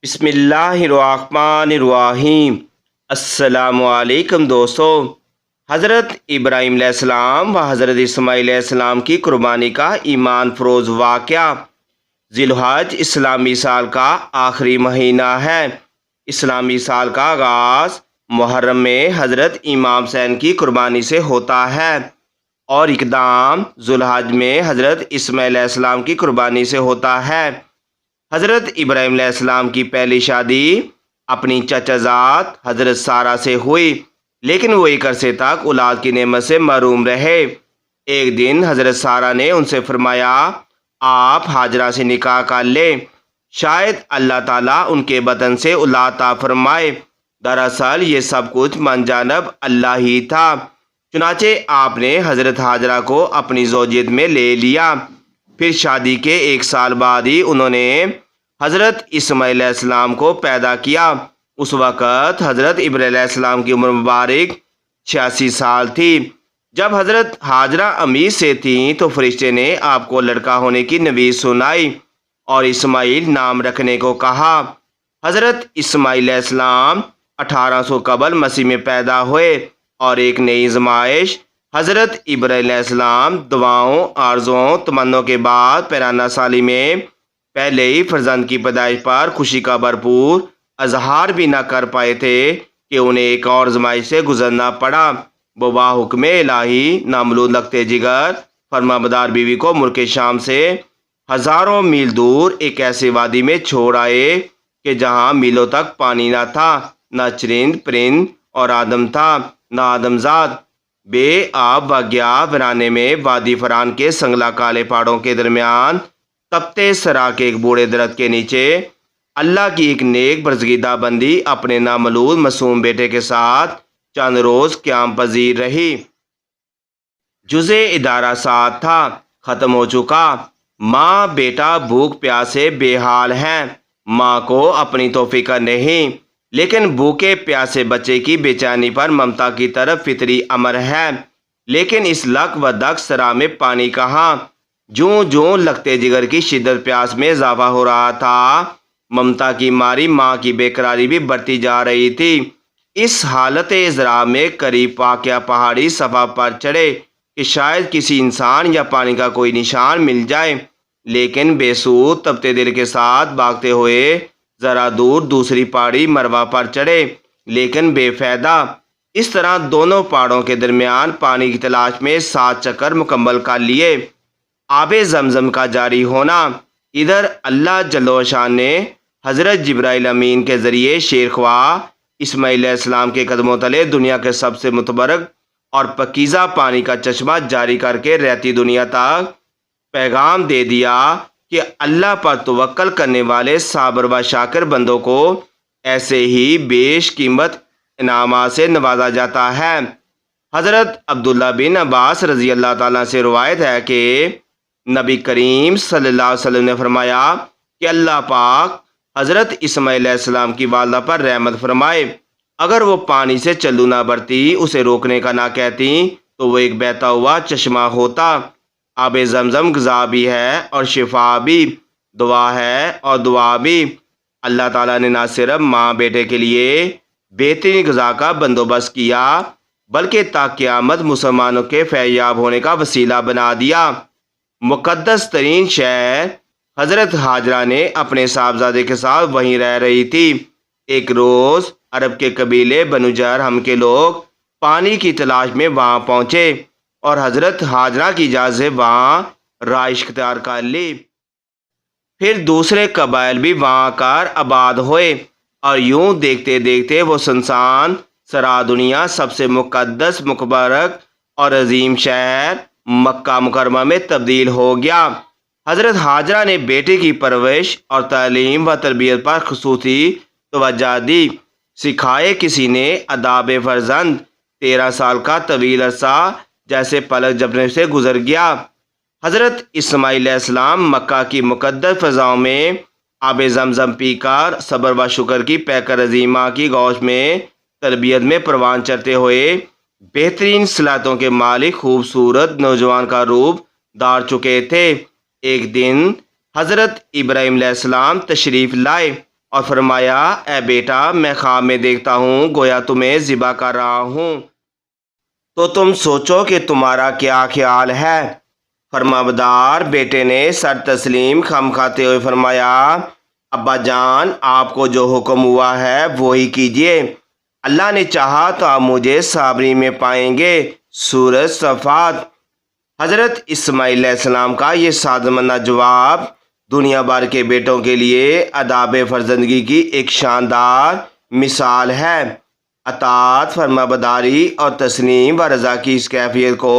بسم اللہ الرحمن الرحیم۔ السلام علیکم دوستو۔ حضرت ابراہیم علیہ السلام و حضرت اسماعیل علیہ السلام کی قربانی کا ایمان فروز واقعہ۔ ذی الحج اسلامی سال کا آخری مہینہ ہے۔ اسلامی سال کا آغاز محرم میں حضرت امام حسین کی قربانی سے ہوتا ہے اور اقدام ذی الحج میں حضرت اسماعیل علیہ السلام کی قربانی سے ہوتا ہے۔ حضرت ابراہیم علیہ السلام کی پہلی شادی اپنی چچا زاد حضرت سارہ سے ہوئی، لیکن وہ ایک عرصے تک اولاد کی نعمت سے محروم رہے۔ ایک دن حضرت سارہ نے ان سے فرمایا، آپ ہاجرہ سے نکاح کر لیں، شاید اللہ تعالیٰ ان کے بدن سے اولاد عطا فرمائے۔ دراصل یہ سب کچھ من جانب اللہ ہی تھا۔ چنانچہ آپ نے حضرت ہاجرہ کو اپنی زوجیت میں لے لیا۔ پھر شادی کے ایک سال بعد ہی انہوں نے حضرت اسماعیل علیہ السلام کو پیدا کیا۔ اس وقت حضرت ابراہیم علیہ السلام کی عمر مبارک 86 سال تھی۔ جب حضرت ہاجرہ امیر سے تھیں تو فرشتے نے آپ کو لڑکا ہونے کی نوید سنائی اور اسماعیل نام رکھنے کو کہا۔ حضرت اسماعیل علیہ السلام 1800 قبل مسیح میں پیدا ہوئے اور ایک نئی آزمائش حضرت ابراہیم علیہ السلام دعاؤں، آرزوؤں، تمنوں کے بعد 53 سالی میں پہلے ہی فرزند کی پیدائش پر خوشی کا بھرپور اظہار بھی نہ کر پائے تھے کہ انہیں ایک اور آزمائش سے گزرنا پڑا۔ وہ حکم الہی نامولود لگتے جگر فرما بدار بیوی کو ملک شام سے ہزاروں میل دور ایک ایسے وادی میں چھوڑ آئے کہ جہاں میلوں تک پانی نہ تھا، نہ چرند پرند اور آدم تھا، نہ آدم زاد۔ بے آب و گیا ویرانے میں وادی فران کے سنگلا کالے پہاڑوں کے درمیان تپتے سرا کے ایک بوڑھے درخت کے نیچے اللہ کی ایک نیک برگزیدہ بندی اپنے نامولود معصوم بیٹے کے ساتھ چند روز قیام پذیر رہی۔ جزء ادارہ ساتھ تھا، ختم ہو چکا۔ ماں بیٹا بھوک پیاس سے بے حال ہیں۔ ماں کو اپنی تو فکر نہیں، لیکن بھوکے پیاسے بچے کی بے چینی پر ممتا کی طرف فطری امر ہے۔ لیکن اس لک و دک سرا میں پانی کہاں؟ جوں جوں لگتے جگر کی شدت پیاس میں اضافہ ہو رہا تھا، ممتا کی ماری ماں کی بے قراری بھی بڑھتی جا رہی تھی۔ اس حالت اضطراب میں قریب واقع پہاڑی صفا پر چڑھے کہ شاید کسی انسان یا پانی کا کوئی نشان مل جائے، لیکن بے سود تپتے دل کے ساتھ بھاگتے ہوئے ذرا دور دوسری پہاڑی مروا پر چڑھے، لیکن بے فائدہ۔ اس طرح دونوں پہاڑوں کے درمیان پانی کی تلاش میں 7 چکر مکمل کر لیے۔ آب زمزم کا جاری ہونا۔ ادھر اللہ جل و شان نے حضرت جبرائیل امین کے ذریعے شیرخواہ اسماعیل علیہ السلام کے قدموں تلے دنیا کے سب سے متبرک اور پاکیزہ پانی کا چشمہ جاری کر کے رہتی دنیا تک پیغام دے دیا کہ اللہ پر توکل کرنے والے صابر و شاکر بندوں کو ایسے ہی بیش قیمت انعامات سے نوازا جاتا ہے۔ حضرت عبداللہ بن عباس رضی اللہ تعالیٰ سے روایت ہے کہ نبی کریم صلی اللہ علیہ وسلم نے فرمایا کہ اللہ پاک حضرت اسماعیل علیہ السلام کی والدہ پر رحمت فرمائے، اگر وہ پانی سے چلو نہ برتی، اسے روکنے کا نہ کہتی تو وہ ایک بہتا ہوا چشمہ ہوتا۔ آب زمزم غذا بھی ہے اور شفا بھی، دعا ہے اور دعا بھی۔ اللہ تعالیٰ نے نہ صرف ماں بیٹے کے لیے بہترین غذا کا بندوبست کیا بلکہ تا قیامت مسلمانوں کے فیضیاب ہونے کا وسیلہ بنا دیا۔ مقدس ترین شہر حضرت ہاجرہ نے اپنے صاحبزادے کے ساتھ وہیں رہ رہی تھی۔ ایک روز عرب کے قبیلے بنو جرہم کے لوگ پانی کی تلاش میں وہاں پہنچے اور حضرت ہاجرہ کی اجازت سے وہاں رہائش اختیار کر لی۔ پھر دوسرے قبائل بھی وہاں کر آباد ہوئے اور یوں دیکھتے دیکھتے وہ سنسان سرا دنیا سب سے مقدس، مبارک اور عظیم شہر مکہ مکرمہ میں تبدیل ہو گیا۔ حضرت ہاجرہ نے بیٹے کی پرورش اور تعلیم و تربیت پر خصوصی توجہ دی۔ سکھائے کسی نے آداب فرزند۔ 13 سال کا طویل عرصہ جیسے پلک جھپکنے سے گزر گیا۔ حضرت اسماعیل علیہ السلام مکہ کی مقدس فضاؤں میں آب زمزم پی کر صبر و شکر کی پیکر عظیمہ کی گوشت میں تربیت میں پروان چڑھتے ہوئے بہترین صلاحیتوں کے مالک خوبصورت نوجوان کا روپ دھار چکے تھے۔ ایک دن حضرت ابراہیم علیہ السلام تشریف لائے اور فرمایا اے بیٹا میں خواب میں دیکھتا ہوں گویا تمہیں ذبح کر رہا ہوں، تو تم سوچو کہ تمہارا کیا خیال ہے؟ فرمانبردار بیٹے نے سر تسلیم خم کھاتے ہوئے فرمایا ابا جان آپ کو جو حکم ہوا ہے وہی کیجیے، اللہ نے چاہا تو آپ مجھے صابری میں پائیں گے۔ سورۃ صفات۔ حضرت اسماعیل علیہ السلام کا یہ سازمندہ جواب دنیا بھر کے بیٹوں کے لیے آداب فرزندگی کی ایک شاندار مثال ہے۔ اطاعت، فرمانبرداری اور تسلیم و رضا کی اس کیفیت کو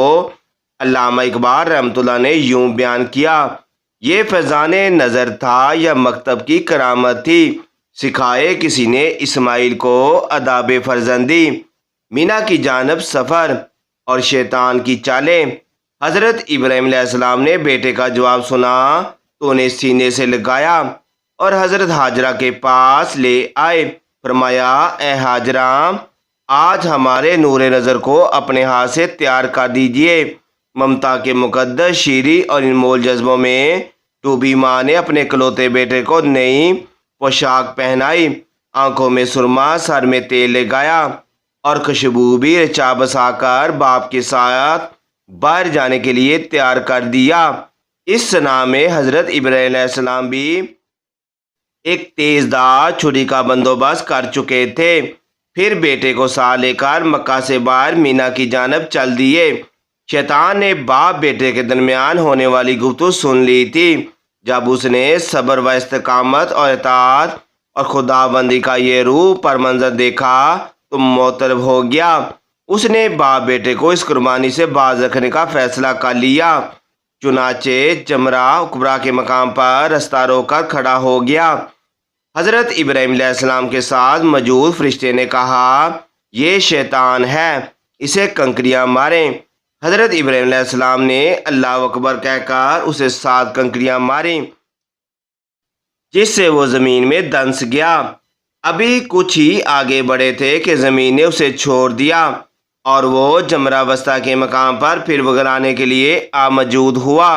علامہ اقبال رحمۃ اللہ نے یوں بیان کیا، یہ فیضان نظر تھا یا مکتب کی کرامت تھی، سکھائے کسی نے اسماعیل کو آداب فرزندی، مینا کی جانب سفر اور شیطان کی چالیں۔ حضرت ابراہیم علیہ السلام نے بیٹے کا جواب سنا تو انہیں سینے سے لگایا اور حضرت ہاجرہ کے پاس لے آئے۔ فرمایا اے ہاجرہ آج ہمارے نور نظر کو اپنے ہاتھ سے تیار کر دیجئے۔ ممتا کے مقدس شیریں اور انمول جذبوں میں ڈوبی ماں نے اپنے اکلوتے بیٹے کو نئی پوشاک پہنائی، آنکھوں میں سرما، سر میں تیل لگایا اور خوشبو بھی رچا بسا کر باپ کے ساتھ باہر جانے کے لیے تیار کر دیا۔ اس سنا میں حضرت ابراہیم علیہ السلام بھی ایک تیز دھار چھری کا بندوبست کر چکے تھے۔ پھر بیٹے کو ساتھ لے کر مکہ سے باہر مینا کی جانب چل دیے۔ شیطان نے باپ بیٹے کے درمیان ہونے والی گفتگو سن لی تھی۔ جب اس نے صبر و استقامت اور اطاعت اور خدا بندی کا یہ روح پر منظر دیکھا تو معطرب ہو گیا۔ اس نے باپ بیٹے کو اس قربانی سے باز رکھنے کا فیصلہ کر لیا، چنانچہ جمرہ عقبہ کے مقام پر رستہ روک کر کھڑا ہو گیا۔ حضرت ابراہیم علیہ السلام کے ساتھ موجود فرشتے نے کہا یہ شیطان ہے، اسے کنکریاں ماریں۔ حضرت ابراہیم علیہ السلام نے اللہ اکبر کہہ کر اسے 7 کنکریاں ماریں جس سے وہ زمین میں دنس گیا۔ ابھی کچھ ہی آگے بڑھے تھے کہ زمین نے اسے چھوڑ دیا اور وہ جمرہ وسطیٰ کے مقام پر پھر وگرانے کے لیے موجود ہوا۔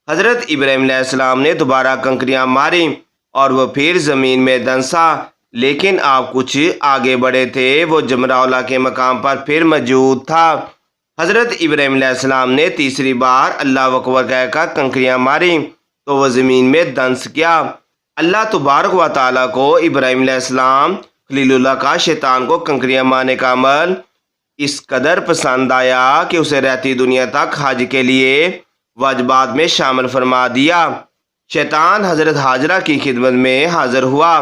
حضرت ابراہیم علیہ السلام نے دوبارہ کنکریاں ماریں اور وہ پھر زمین میں دنسا، لیکن آپ کچھ آگے بڑھے تھے، وہ جمرہ اولا کے مقام پر پھر موجود تھا۔ حضرت ابراہیم علیہ السلام نے تیسری بار اللہ اکبر کہہ کر کنکریاں ماریں تو وہ زمین میں دنس گیا۔ اللہ تبارک و تعالیٰ کو ابراہیم علیہ السلام خلیل اللہ کا شیطان کو کنکریاں مارنے کا عمل اس قدر پسند آیا کہ اسے رہتی دنیا تک حج کے لیے واجبات میں شامل فرما دیا۔ شیطان حضرت ہاجرہ کی خدمت میں حاضر ہوا،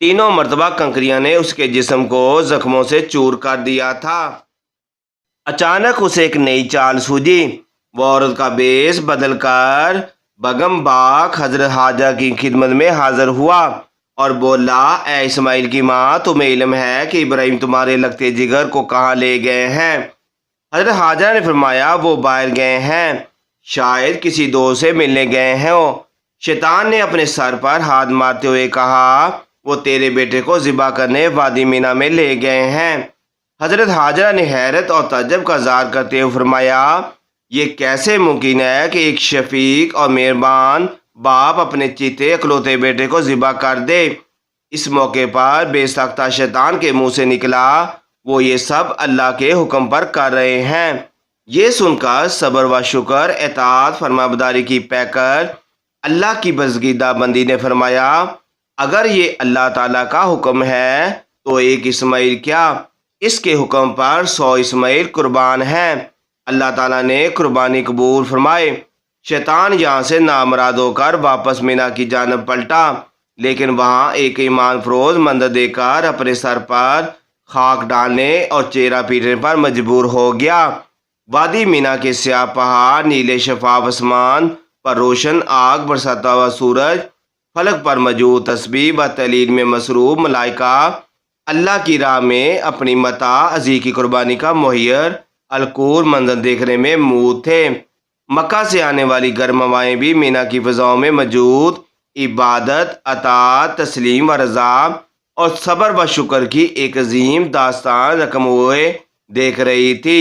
تینوں مرتبہ کنکریاں نے اس کے جسم کو زخموں سے چور کر دیا تھا۔ اچانک اسے ایک نئی چال سوجھی، وہ عورت کا بیس بدل کر بگم باک حضرت ہاجرہ کی خدمت میں حاضر ہوا اور بولا اے اسماعیل کی ماں تمہیں علم ہے کہ ابراہیم تمہارے لگتے جگر کو کہاں لے گئے ہیں؟ حضرت ہاجرہ نے فرمایا وہ باہر گئے ہیں، شاید کسی دوست سے ملنے گئے ہیں۔ شیطان نے اپنے سر پر ہاتھ مارتے ہوئے کہا وہ تیرے بیٹے کو ذبح کرنے وادی مینا میں لے گئے ہیں۔ حضرت ہاجرہ نے حیرت اور تعجب کا اظہار کرتے ہوئے فرمایا یہ کیسے ممکن ہے کہ ایک شفیق اور مہربان باپ اپنے چیتے اکلوتے بیٹے کو ذبح کر دے؟ اس موقع پر بے ساختہ شیطان کے منہ سے نکلا وہ یہ سب اللہ کے حکم پر کر رہے ہیں۔ یہ سن کر صبر و شکر، اطاعت، فرمانبرداری کی پیکر اللہ کی برگزیدہ بندی نے فرمایا اگر یہ اللہ تعالیٰ کا حکم ہے تو ایک اسماعیل کیا، اس کے حکم پر 100 اسماعیل قربان ہیں۔ اللہ تعالیٰ نے قربانی قبول فرمائے۔ شیطان یہاں سے نامراد ہو کر واپس مینا کی جانب پلٹا، لیکن وہاں ایک ایمان فروز منظر دیکھ کر اپنے سر پر خاک ڈالنے اور چہرہ پیٹنے پر مجبور ہو گیا۔ وادی مینا کے سیاہ پہاڑ، نیلے شفاف آسمان پر روشن آگ برساتا ہوا سورج، فلک پر موجود تسبیح و تہلیل میں مصروف ملائکہ اللہ کی راہ میں اپنی متاع عزیز کی قربانی کا مہیر الکور منظر دیکھنے میں مود تھے۔ مکہ سے آنے والی گرم ہوائیں بھی مینا کی فضاؤں میں موجود عبادت، اطاعت، تسلیم و رضا اور صبر و شکر کی ایک عظیم داستان رقم ہوئے دیکھ رہی تھی۔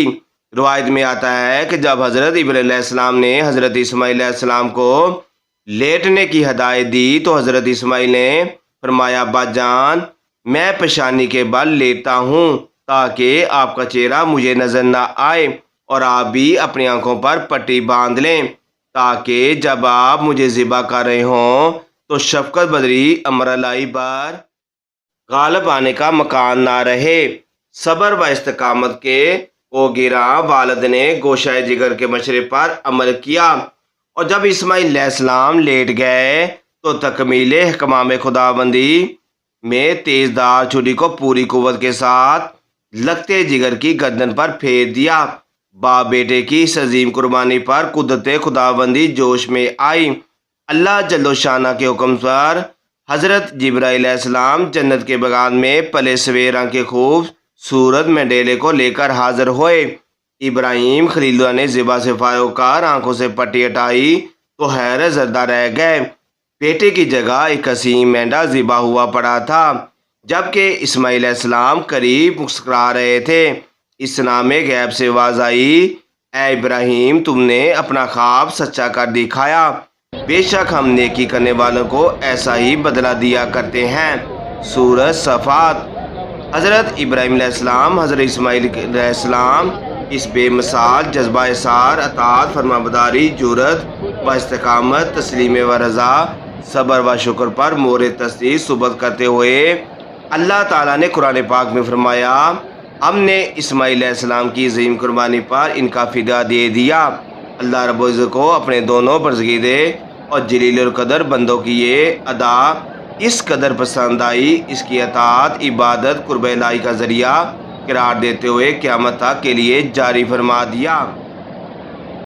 روایت میں آتا ہے کہ جب حضرت ابراہیم علیہ السلام نے حضرت اسماعیل علیہ السلام کو لیٹنے کی ہدایت دی تو حضرت اسماعیل نے فرمایا ابا جان میں پیشانی کے بل لیتا ہوں تاکہ آپ کا چہرہ مجھے نظر نہ آئے اور آپ بھی اپنی آنکھوں پر پٹی باندھ لیں تاکہ جب آپ مجھے ذبح کر رہے ہوں تو شفقت بدری امرلائی پر غالب آنے کا مکان نہ رہے۔ صبر و استقامت کے او گراں والد نے گوشہ جگر کے مشورے پر عمل کیا اور جب اسماعیل علیہ السلام لیٹ گئے تو تکمیل احکام خداوندی میں تیز دار چھری کو پوری قوت کے ساتھ لگتے جگر کی گردن پر پھیر دیا۔ باپ بیٹے کی اس عظیم قربانی پر قدرت خداوندی جوش میں آئی۔ اللہ جل و شانہ کے حکم پر حضرت جبرائیل علیہ السلام جنت کے باغات میں پلے سویر رنگ کے خوبصورت مینڈیلے کو لے کر حاضر ہوئے۔ ابراہیم خلیل اللہ نے ذبح سے فارغ ہو کر آنکھوں سے پٹی ہٹائی تو حیرت زدہ رہ گئے۔ بیٹے کی جگہ ایک حسین مینڈا ذبح ہوا پڑا تھا جبکہ اسماعیل علیہ السلام قریب مسکرا رہے تھے۔ اس نام غیب سے آواز آئی، اے ابراہیم تم نے اپنا خواب سچا کر دکھایا، بے شک ہم نیکی کرنے والوں کو ایسا ہی بدلہ دیا کرتے ہیں۔ سورۃ صفات۔ حضرت ابراہیم علیہ السلام حضرت اسماعیل علیہ السلام اس بے مثال جذبہ اثار، اطاعت، فرمانبرداری، جرأت و استقامت، تسلیم و رضا، صبر و شکر پر مورد تصدیق ثبوت کرتے ہوئے اللہ تعالیٰ نے قرآن پاک میں فرمایا، ہم نے اسماعیل علیہ السلام کی عظیم قربانی پر ان کا فدیہ دے دیا۔ اللہ رب العزت کو اپنے دونوں برگزیدہ اور جلیل القدر بندوں کی یہ ادا اس قدر پسند آئی، اس کی اطاعت عبادت قرب الہی کا ذریعہ قرار دیتے ہوئے قیامت تک کے لیے جاری فرما دیا۔